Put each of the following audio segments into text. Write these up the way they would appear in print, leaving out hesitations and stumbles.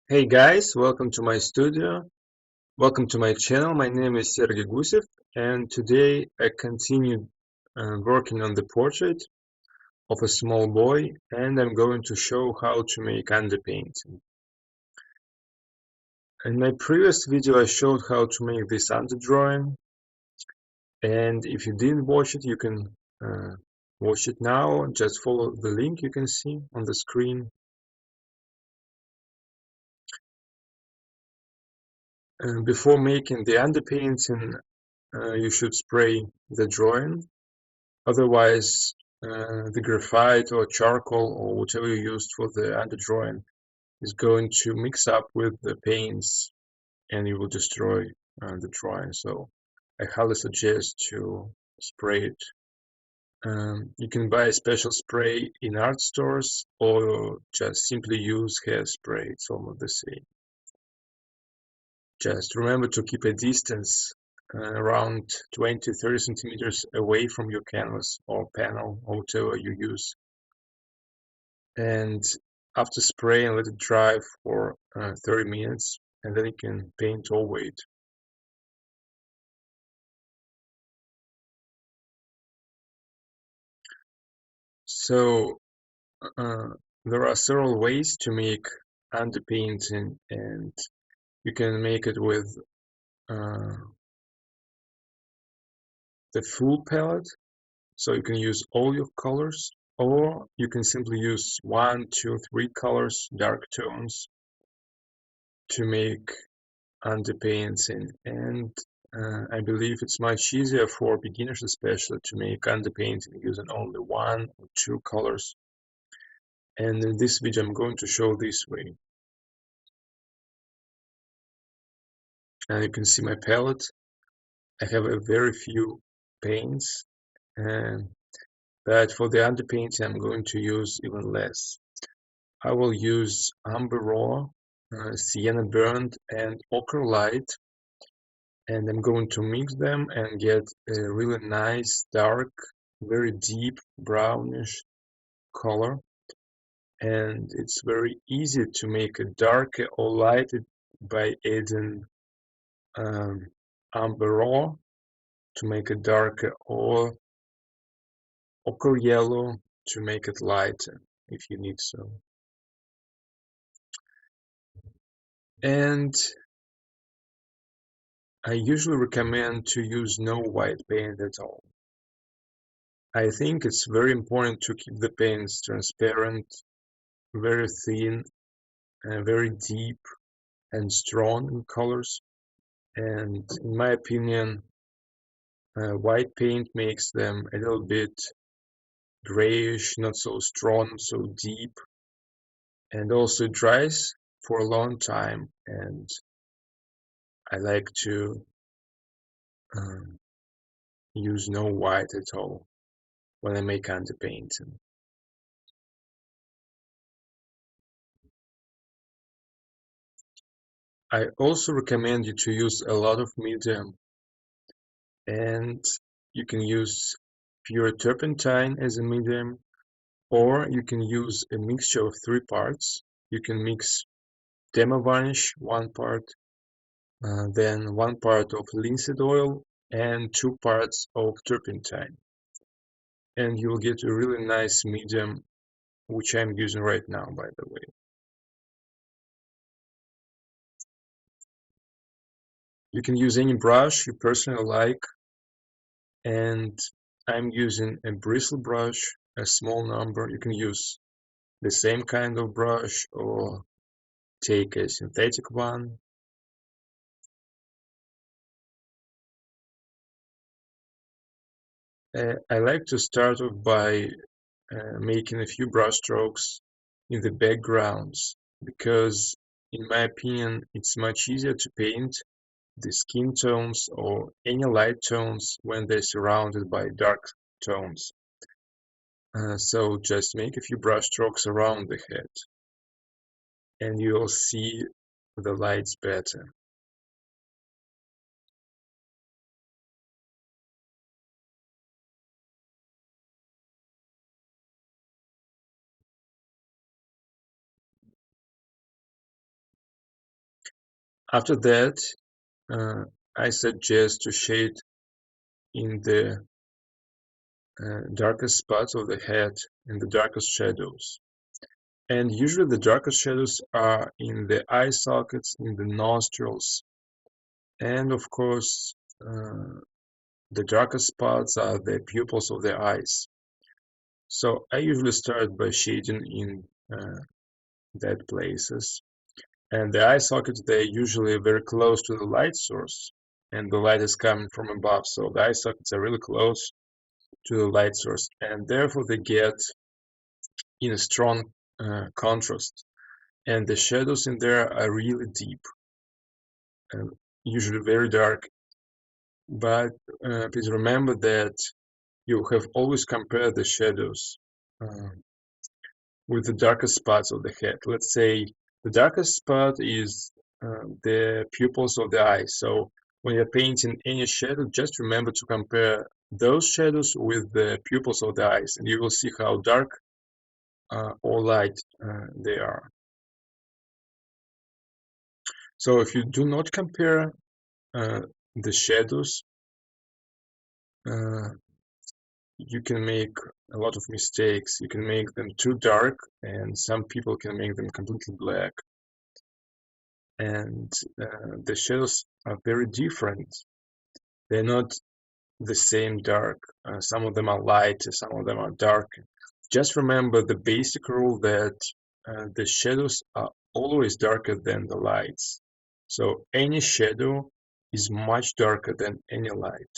Hey guys, welcome to my studio. Welcome to my channel. My name is Sergey Gusev, and today I continue working on the portrait of a small boy, and I'm going to show how to make underpainting. In my previous video, I showed how to make this underdrawing, and if you didn't watch it, you can watch it now. Just follow the link you can see on the screen. Before making the underpainting, you should spray the drawing. Otherwise, the graphite or charcoal or whatever you used for the underdrawing is going to mix up with the paints and you will destroy the drawing. So I highly suggest to spray it. You can buy a special spray in art stores or just simply use hairspray. It's almost the same. Just remember to keep a distance around 20-30 centimeters away from your canvas or panel or whatever you use. And after spraying, let it dry for 30 minutes, and then you can paint over it. So there are several ways to make underpainting, and you can make it with uh, the full palette, so you can use all your colors, or you can simply use 1, 2, 3 colors, dark tones, to make underpainting. And I believe it's much easier for beginners especially to make underpainting using only 1 or 2 colors. And in this video I'm going to show this way. And you can see my palette. I have a very few paints, but for the underpainting I'm going to use even less. I will use Amber Raw, Sienna Burnt and Ochre Light, and I'm going to mix them and get a really nice dark, very deep brownish color. And it's very easy to make it darker or lighter by adding amber raw to make it darker, or ochre yellow to make it lighter if you need so. And I usually recommend to use no white paint at all. I think it's very important to keep the paints transparent, very thin, very deep and strong in colors. And in my opinion, white paint makes them a little bit grayish, not so strong, so deep, and also dries for a long time. And I like to um, use no white at all when I make underpainting. I also recommend you to use a lot of medium, and you can use pure turpentine as a medium, or you can use a mixture of 3 parts. You can mix demo varnish 1 part, then 1 part of linseed oil and 2 parts of turpentine, and you will get a really nice medium, which I'm using right now, by the way. You can use any brush you personally like, and I'm using a bristle brush, a small number. You can use the same kind of brush or take a synthetic one. I like to start off by making a few brush strokes in the backgrounds, because in my opinion it's much easier to paint the skin tones or any light tones when they're surrounded by dark tones. So just make a few brush strokes around the head and you'll see the lights better. After that, I suggest to shade in the darkest spots of the head, in the darkest shadows. And usually the darkest shadows are in the eye sockets, in the nostrils, and of course, the darkest spots are the pupils of the eyes. So I usually start by shading in that places. And the eye sockets, they're usually very close to the light source, and the light is coming from above. So the eye sockets are really close to the light source, and therefore they get in a strong contrast. And the shadows in there are really deep and usually very dark. But please remember that you have always compared the shadows uh, with the darkest spots of the head. Let's say the darkest spot is the pupils of the eye. So when you're painting any shadow, just remember to compare those shadows with the pupils of the eyes, and you will see how dark or light they are. So if you do not compare the shadows, uh, you can make a lot of mistakes. You can make them too dark, and some people can make them completely black. And the shadows are very different. They're not the same dark. Some of them are light, some of them are dark. Just remember the basic rule that the shadows are always darker than the lights. So any shadow is much darker than any light.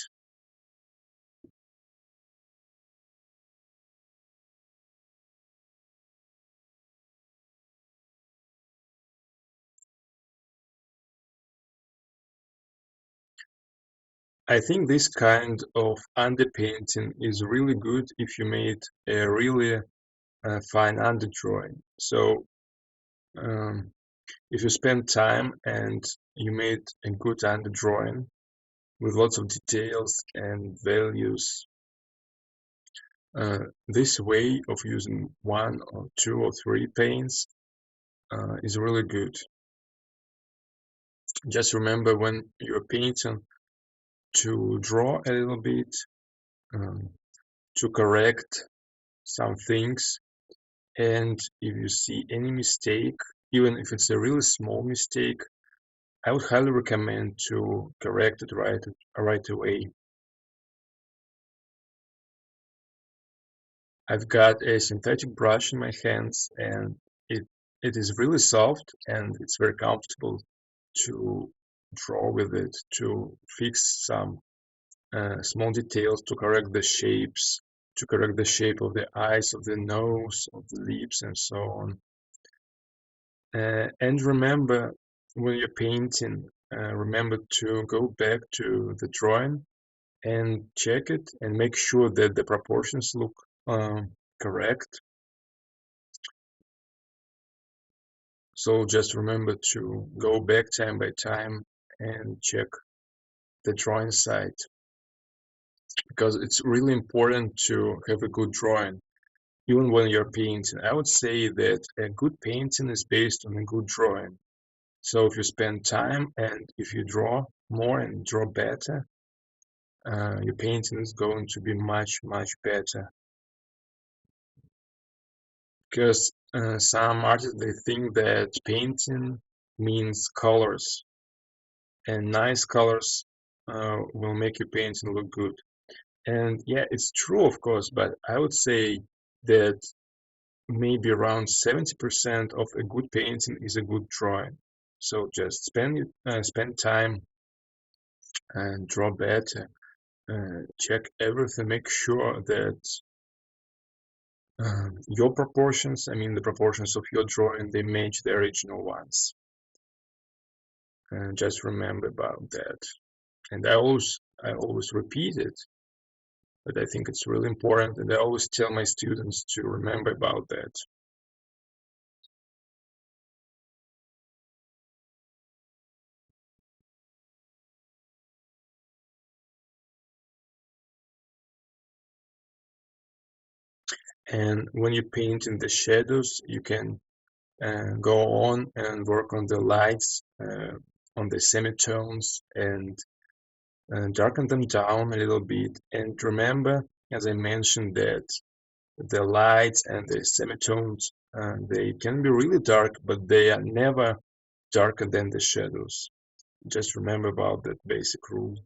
I think this kind of underpainting is really good if you made a really fine underdrawing. So um, if you spend time and you made a good underdrawing with lots of details and values, this way of using one or two or three paints is really good. Just remember when you're painting to draw a little bit, um, to correct some things, and if you see any mistake, even if it's a really small mistake, I would highly recommend to correct it right away. I've got a synthetic brush in my hands, and it is really soft and it's very comfortable to draw with it, to fix some small details, to correct the shapes, to correct the shape of the eyes, of the nose, of the lips, and so on. And remember, when you're painting, remember to go back to the drawing and check it and make sure that the proportions look correct. So just remember to go back time by time and check the drawing site, because it's really important to have a good drawing even when you're painting. I would say that a good painting is based on a good drawing. So if you spend time and if you draw more and draw better, your painting is going to be much, much better. Because some artists, they think that painting means colors, and nice colors will make your painting look good. And yeah, it's true, of course, but I would say that maybe around 70% of a good painting is a good drawing. So just spend time and draw better. Check everything. Make sure that your proportions, I mean the proportions of your drawing, they match the original ones. And just remember about that. And I always repeat it, but I think it's really important, and I always tell my students to remember about that. And when you paint in the shadows, you can go on and work on the lights on the semitones and darken them down a little bit. And remember, as I mentioned, that the lights and the semitones, they can be really dark, but they are never darker than the shadows. Just remember about that basic rule.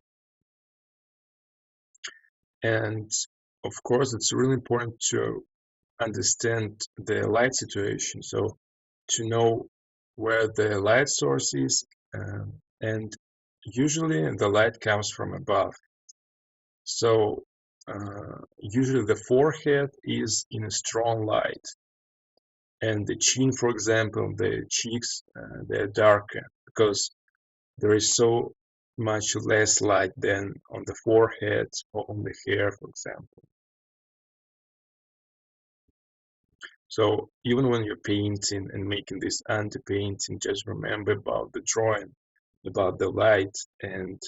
And of course, it's really important to understand the light situation. So to know where the light source is, and usually the light comes from above. So usually the forehead is in a strong light, and the chin, for example, the cheeks, they're darker because there is so much less light than on the forehead or on the hair, for example. So even when you're painting and making this underpainting, just remember about the drawing, about the light, and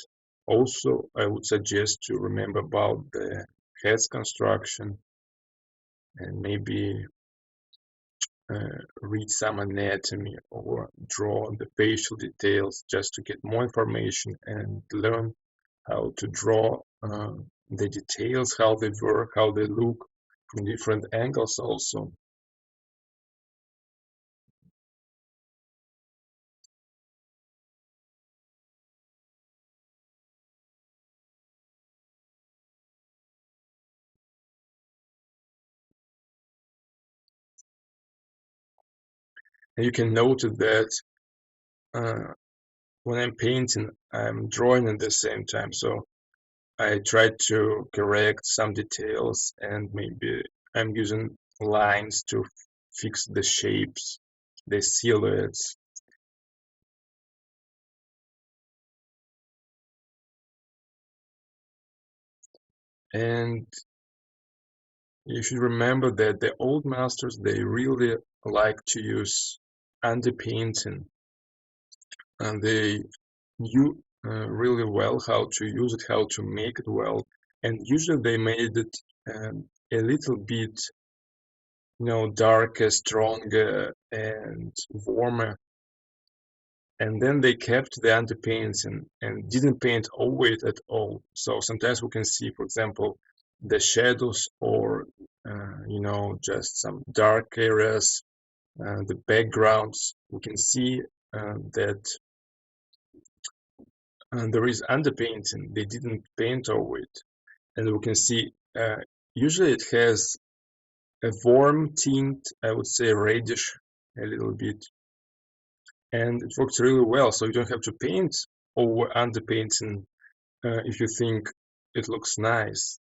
also I would suggest to remember about the head's construction and maybe read some anatomy or draw the facial details just to get more information and learn how to draw the details, how they work, how they look from different angles also. And you can note that uh, when I'm painting, I'm drawing at the same time. So I try to correct some details and maybe I'm using lines to fix the shapes, the silhouettes. And you should remember that the old masters, they really like to use underpainting and they knew really well how to use it, how to make it well. And usually they made it a little bit, darker, stronger, and warmer. And then they kept the underpainting and didn't paint over it at all. So sometimes we can see, for example, the shadows or, just some dark areas, the backgrounds. We can see that there is underpainting. They didn't paint over it. And we can see usually it has a warm tint, I would say reddish a little bit, and it works really well. So you don't have to paint over underpainting if you think it looks nice.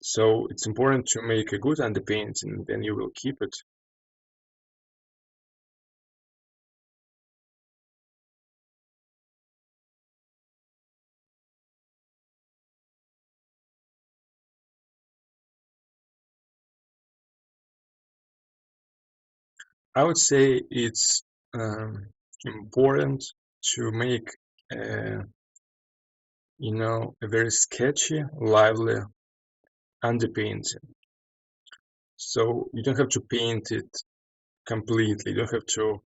So it's important to make a good underpainting, then you will keep it. I would say it's important to make a, a very sketchy, lively underpainting. So you don't have to paint it completely. You don't have to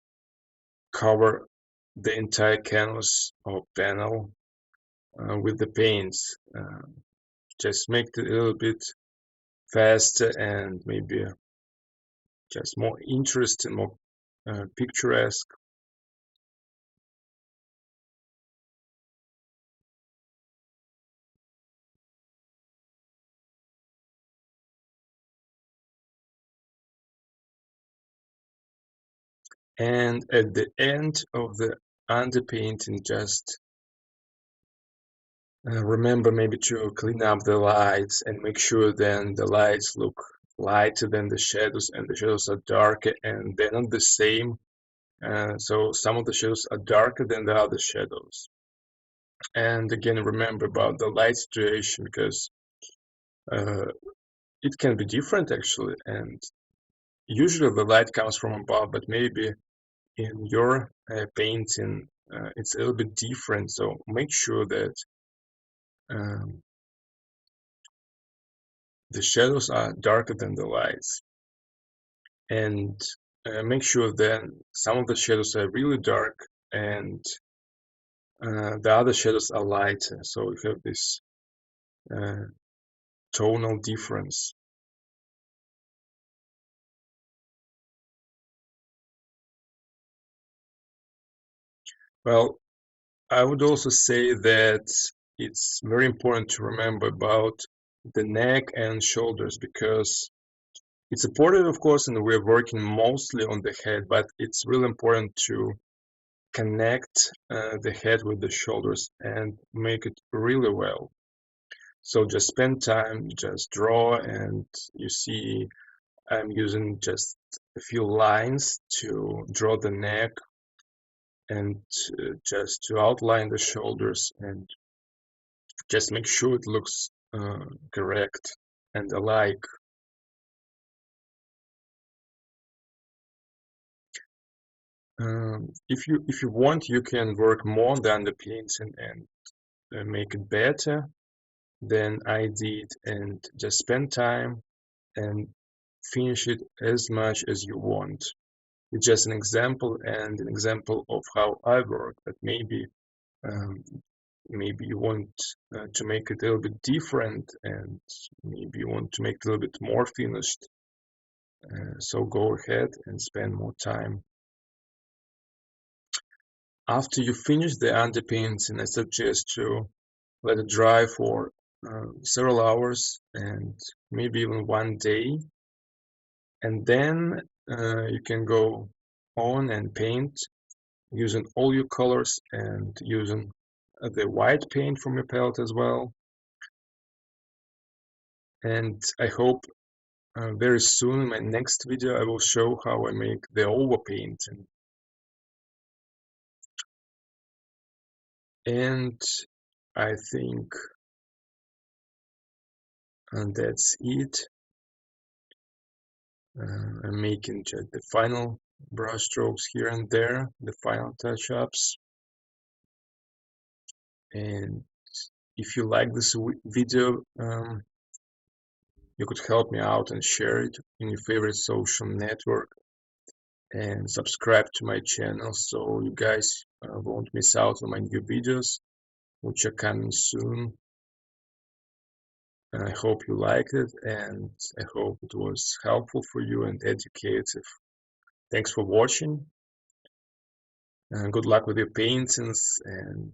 cover the entire canvas or panel with the paints. Just make it a little bit faster and maybe just more interesting, more picturesque. And at the end of the underpainting, just remember maybe to clean up the lights and make sure then the lights look lighter than the shadows and the shadows are darker and they're not the same. So some of the shadows are darker than the other shadows. And again, remember about the light situation because uh, it can be different actually. And usually the light comes from above, but maybe in your painting it's a little bit different. So make sure that um, the shadows are darker than the lights. And make sure then some of the shadows are really dark and The other shadows are lighter, so you have this uh, tonal difference. Well, I would also say that it's very important to remember about the neck and shoulders because it's important, of course, and we're working mostly on the head, but it's really important to connect the head with the shoulders and make it really well. So just spend time, just draw, and you see I'm using just a few lines to draw the neck and just to outline the shoulders and just make sure it looks correct and alike. If you want, you can work more on the underpaints and make it better than I did, and just spend time and finish it as much as you want. It's just an example and an example of how I work. But um, maybe you want to make it a little bit different, and maybe you want to make it a little bit more finished. So go ahead and spend more time. After you finish the underpainting, I suggest to let it dry for several hours and maybe even one day. And then you can go on and paint using all your colors and using the white paint from your palette as well. And I hope very soon in my next video I will show how I make the overpainting. And I think that's it. I'm making just the final brush strokes here and there, the final touch-ups. And if you like this video, you could help me out and share it in your favorite social network and subscribe to my channel so you guys won't miss out on my new videos, which are coming soon. And I hope you liked it, and I hope it was helpful for you and educative. Thanks for watching, and good luck with your paintings, and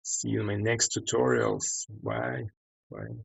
see you in my next tutorials. Bye. Bye.